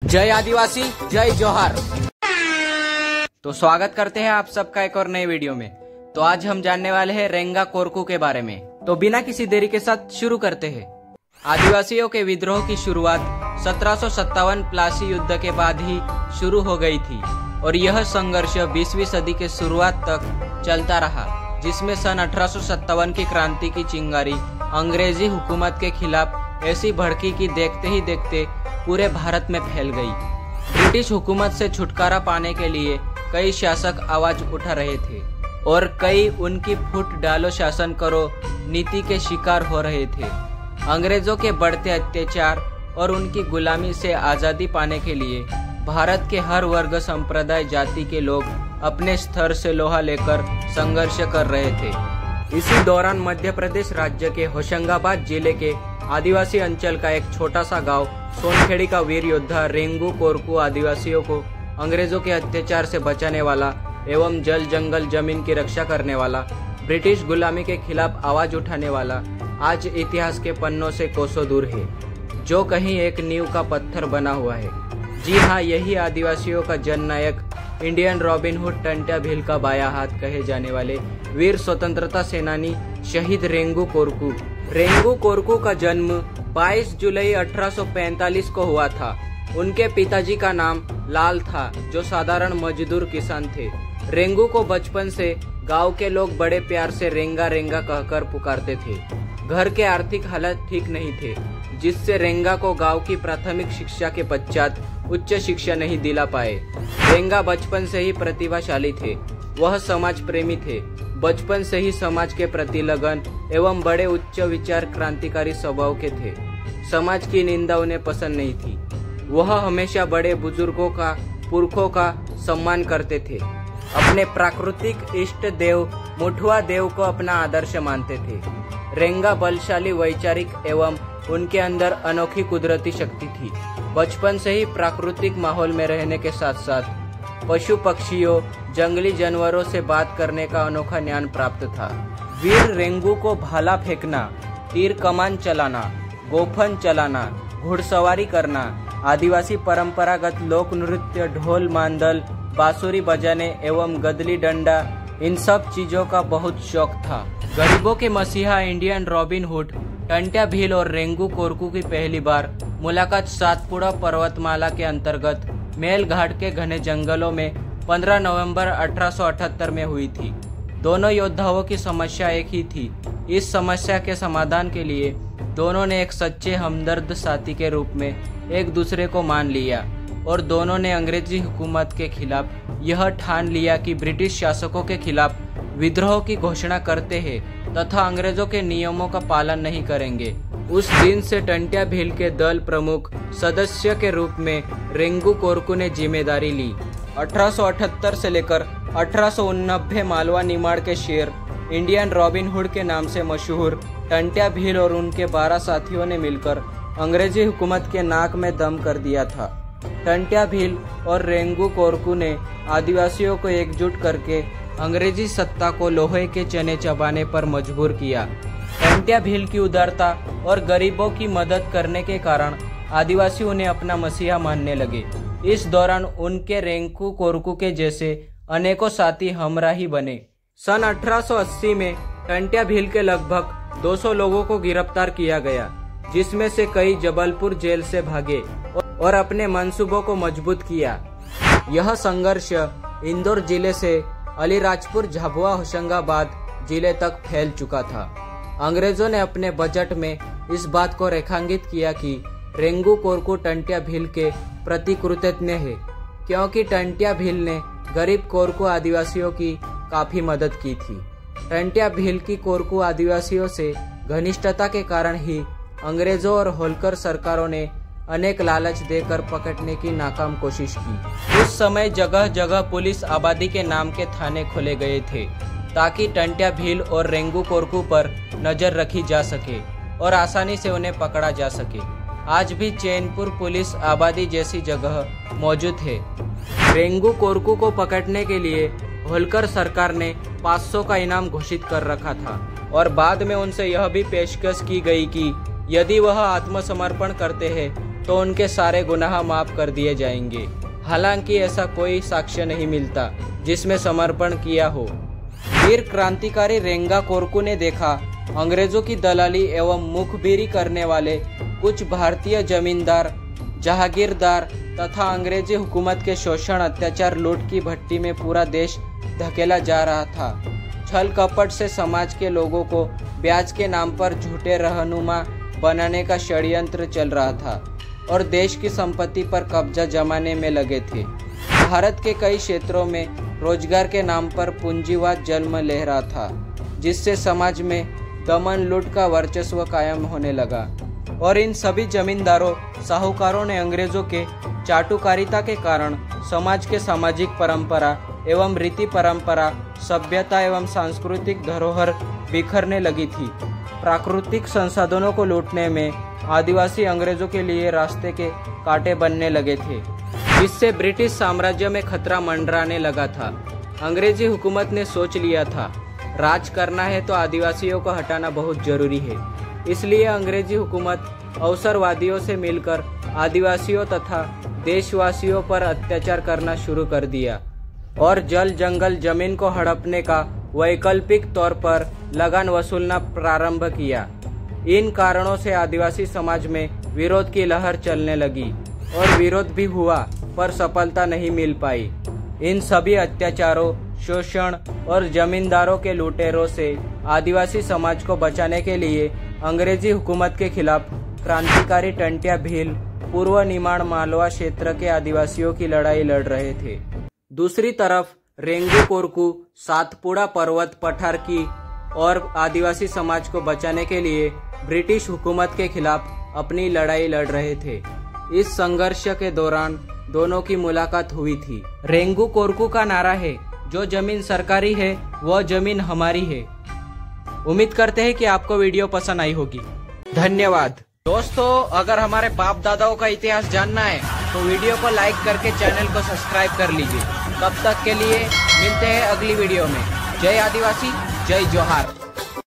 जय आदिवासी, जय जोहार। तो स्वागत करते हैं आप सबका एक और नए वीडियो में। तो आज हम जानने वाले हैं रेंगा कोरकू के बारे में। तो बिना किसी देरी के साथ शुरू करते हैं। आदिवासियों के विद्रोह की शुरुआत 1757 प्लासी युद्ध के बाद ही शुरू हो गई थी और यह संघर्ष 20वीं सदी के शुरुआत तक चलता रहा, जिसमें सन 1857 की क्रांति की चिंगारी अंग्रेजी हुकूमत के खिलाफ ऐसी भड़की कि देखते ही देखते पूरे भारत में फैल गई। ब्रिटिश हुकूमत से छुटकारा पाने के लिए कई शासक आवाज उठा रहे थे और कई उनकी फुट डालो शासन करो नीति के शिकार हो रहे थे। अंग्रेजों के बढ़ते अत्याचार और उनकी गुलामी से आजादी पाने के लिए भारत के हर वर्ग, संप्रदाय, जाति के लोग अपने स्तर से लोहा लेकर संघर्ष कर रहे थे। इसी दौरान मध्य प्रदेश राज्य के होशंगाबाद जिले के आदिवासी अंचल का एक छोटा सा गांव सोनखेड़ी का वीर योद्धा रेंगू कोरकू आदिवासियों को अंग्रेजों के अत्याचार से बचाने वाला एवं जल जंगल जमीन की रक्षा करने वाला, ब्रिटिश गुलामी के खिलाफ आवाज उठाने वाला आज इतिहास के पन्नों से कोसों दूर है, जो कहीं एक नींव का पत्थर बना हुआ है। जी हाँ, यही आदिवासियों का जननायक, Indian Robin Hood, Tantya Bhil का बायां हाथ कहे जाने वाले वीर स्वतंत्रता सेनानी शहीद रेंगू कोरकू। रेंगू कोरकू का जन्म 22 जुलाई 1845 को हुआ था। उनके पिताजी का नाम लाल था, जो साधारण मजदूर किसान थे। रेंगू को बचपन से गांव के लोग बड़े प्यार से रेंगा रेंगा कहकर पुकारते थे। घर के आर्थिक हालत ठीक नहीं थे, जिससे रेंगा को गांव की प्राथमिक शिक्षा के पश्चात उच्च शिक्षा नहीं दिला पाए। रेंगा बचपन से ही प्रतिभाशाली थे। वह समाज प्रेमी थे। बचपन से ही समाज के प्रति लगन एवं बड़े उच्च विचार, क्रांतिकारी स्वभाव के थे। समाज की निंदा उन्हें पसंद नहीं थी। वह हमेशा बड़े बुजुर्गों का, पुरखों का सम्मान करते थे। अपने प्राकृतिक इष्ट देव मुठवा देव को अपना आदर्श मानते थे। रेंगा बलशाली, वैचारिक एवं उनके अंदर अनोखी कुदरती शक्ति थी। बचपन से ही प्राकृतिक माहौल में रहने के साथ साथ पशु पक्षियों, जंगली जानवरों से बात करने का अनोखा ज्ञान प्राप्त था। वीर रेंगू को भाला फेंकना, तीर कमान चलाना, गोफन चलाना, घुड़सवारी करना, आदिवासी परंपरागत लोक नृत्य, ढोल मांदल, बांसुरी बजाने एवं गदली डंडा, इन सब चीजों का बहुत शौक था। गरीबों के मसीहा Indian Robin Hood Tantya Bhil और रेंगू कोरकू की पहली बार मुलाकात सातपुड़ा पर्वतमाला के अंतर्गत मेल घाट के घने जंगलों में 15 नवंबर 1878 में हुई थी। दोनों योद्धाओं की समस्या एक ही थी। इस समस्या के समाधान के लिए दोनों ने एक सच्चे हमदर्द साथी के रूप में एक दूसरे को मान लिया और दोनों ने अंग्रेजी हुकूमत के खिलाफ यह ठान लिया कि ब्रिटिश शासकों के खिलाफ विद्रोह की घोषणा करते हैं तथा अंग्रेजों के नियमों का पालन नहीं करेंगे। उस दिन से टंट्या भील के दल प्रमुख सदस्य के रूप में रेंगू कोरकू ने जिम्मेदारी ली। 1878 से लेकर 1889 मालवा निमाड़ के शेर इंडियन रॉबिन हुड के नाम से मशहूर टंट्या भील और उनके 12 साथियों ने मिलकर अंग्रेजी हुकूमत के नाक में दम कर दिया था। टंट्या भील और रेंगू कोरकू ने आदिवासियों को एकजुट करके अंग्रेजी सत्ता को लोहे के चने चबाने पर मजबूर किया। टंट्या भील की उदारता और गरीबों की मदद करने के कारण आदिवासी उन्हें अपना मसीहा मानने लगे। इस दौरान उनके रेंगू कोरकू के जैसे अनेकों साथी हमराही बने। सन 1880 में टंट्या भील के लगभग 200 लोगों को गिरफ्तार किया गया, जिसमें से कई जबलपुर जेल से भागे और अपने मंसूबों को मजबूत किया। यह संघर्ष इंदौर जिले से अलीराजपुर, झाबुआ, होशंगाबाद जिले तक फैल चुका था। अंग्रेजों ने अपने बजट में इस बात को रेखांकित किया कि रेंगू कोरकू टंट्या भील के प्रति कृतज्ञ है, क्योंकि टंट्या भील ने गरीब कोरकू आदिवासियों की काफी मदद की थी। टंट्या भील की कोरकू आदिवासियों से घनिष्ठता के कारण ही अंग्रेजों और होलकर सरकारों ने अनेक लालच देकर पकड़ने की नाकाम कोशिश की। उस समय जगह जगह पुलिस आबादी के नाम के थाने खोले गए थे, ताकि टंट्या भील और रेंगू कोरकू पर नजर रखी जा सके और आसानी से उन्हें पकड़ा जा सके। आज भी चैनपुर पुलिस आबादी जैसी जगह मौजूद है। रेंगू कोरकू को पकड़ने के लिए होलकर सरकार ने 500 का इनाम घोषित कर रखा था और बाद में उनसे यह भी पेशकश की गई कि यदि वह आत्मसमर्पण करते हैं तो उनके सारे गुनाह माफ कर दिए जाएंगे। हालांकि ऐसा कोई साक्ष्य नहीं मिलता जिसमें समर्पण किया हो। वीर क्रांतिकारी रेंगा कोरकू ने देखा अंग्रेजों की दलाली एवं मुखबिरी करने वाले कुछ भारतीय जमींदार, जहागीरदार तथा अंग्रेजी हुकूमत के शोषण, अत्याचार, लूट की भट्टी में पूरा देश धकेला जा रहा था। छल कपट से समाज के लोगों को ब्याज के नाम पर झूठे रहनुमा बनाने का षड्यंत्र चल रहा था और देश की संपत्ति पर कब्जा जमाने में लगे थे। भारत के कई क्षेत्रों में रोजगार के नाम पर पूंजीवाद जन्म ले रहा था, जिससे समाज में दमन लूट का वर्चस्व कायम होने लगा और इन सभी जमींदारों, साहूकारों ने अंग्रेजों के चाटुकारिता के कारण समाज के सामाजिक परंपरा एवं रीति परंपरा, सभ्यता एवं सांस्कृतिक धरोहर बिखरने लगी थी। प्राकृतिक संसाधनों को लूटने में आदिवासी अंग्रेजों के लिए रास्ते के कांटे बनने लगे थे, जिससे ब्रिटिश साम्राज्य में खतरा मंडराने लगा था। अंग्रेजी हुकूमत ने सोच लिया था राज करना है तो आदिवासियों को हटाना बहुत जरूरी है। इसलिए अंग्रेजी हुकूमत अवसरवादियों से मिलकर आदिवासियों तथा देशवासियों पर अत्याचार करना शुरू कर दिया और जल जंगल जमीन को हड़पने का वैकल्पिक तौर पर लगान वसूलना प्रारंभ किया। इन कारणों से आदिवासी समाज में विरोध की लहर चलने लगी और विरोध भी हुआ, पर सफलता नहीं मिल पाई। इन सभी अत्याचारों, शोषण और जमींदारों के लुटेरों से आदिवासी समाज को बचाने के लिए अंग्रेजी हुकूमत के खिलाफ क्रांतिकारी टंट्या भील पूर्व निमाड़ मालवा क्षेत्र के आदिवासियों की लड़ाई लड़ रहे थे। दूसरी तरफ रेंगू कोरकू सातपुड़ा पर्वत पठार की और आदिवासी समाज को बचाने के लिए ब्रिटिश हुकूमत के खिलाफ अपनी लड़ाई लड़ रहे थे। इस संघर्ष के दौरान दोनों की मुलाकात हुई थी। रेंगू कोरकू का नारा है, जो जमीन सरकारी है वह जमीन हमारी है। उम्मीद करते हैं कि आपको वीडियो पसंद आई होगी। धन्यवाद। दोस्तों, अगर हमारे बाप दादाओं का इतिहास जानना है तो वीडियो को लाइक करके चैनल को सब्सक्राइब कर लीजिए। तब तक के लिए मिलते हैं अगली वीडियो में। जय आदिवासी, जय जोहार।